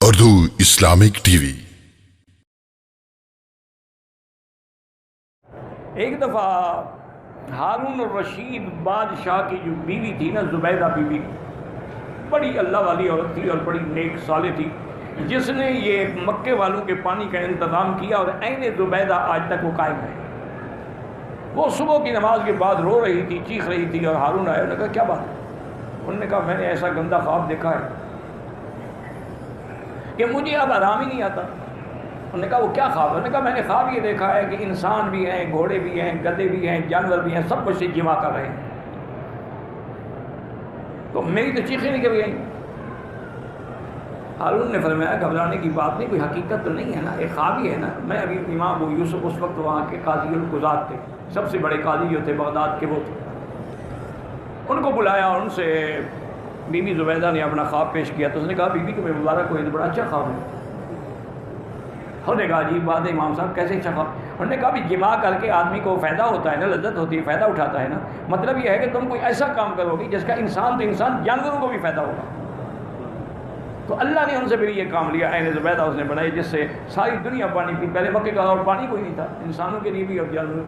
Urdu Islamic T V. ایک دفعہ ہارون الرشید بادشاہ کی جو بیوی تھی نا، زبیدہ بیوی، بڑی اللہ والی عورت تھی اور بڑی نیک صالح تھی، جس نے یہ مکے والوں کے پانی کا انتظام کیا، اور عین زبیدہ آج تک وہ قائم ہے۔ وہ صبح کی نماز کے بعد رو رہی تھی، چیخ رہی تھی، اور ہارون آیا، انہوں نے کہا کیا بات ہے؟ انہوں نے کہا میں نے ایسا گندا خواب دیکھا ہے کہ مجھے اب آرام ہی نہیں آتا۔ انہوں نے کہا وہ کیا خواب ہے؟ انہوں نے کہا میں نے خواب یہ دیکھا ہے کہ انسان بھی ہیں، گھوڑے بھی ہیں، گدھے بھی ہیں، جانور بھی ہیں، سب مجھ سے جمع کر رہے ہیں، تو میری تو چیخیں نکل گئی۔ ہارون نے فرمایا گھبرانے کی بات نہیں، کوئی حقیقت تو نہیں ہے نا، ایک خواب ہی ہے نا۔ میں ابھی امام ابو یوسف اس وقت وہاں کے قاضی القضات تھے، سب سے بڑے قاضی جو تھے بغداد کے وہ تھے۔ ان کو بلایا اور ان سے بی بی زبیدہ نے اپنا خواب پیش کیا، تو اس نے کہا بی بی تمہیں مبارک ہو، یہ تو بڑا اچھا خواب ہے۔ انہوں نے کہا عجیب بات ہے امام صاحب، کیسے اچھا خواب؟ انہوں نے کہا بھی جمع کر کے آدمی کو فائدہ ہوتا ہے نا، لذت ہوتی ہے، فائدہ اٹھاتا ہے نا، مطلب یہ ہے کہ تم کوئی ایسا کام کرو گی جس کا انسان تو انسان، جانوروں کو بھی فائدہ ہوگا۔ تو اللہ نے ان سے پھر یہ کام لیا، عین زبیدہ اس نے بنائی، جس سے ساری دنیا پانی پی۔ پہلے مکے کا اور پانی کوئی نہیں تھا، انسانوں کے لیے بھی اور جانوروں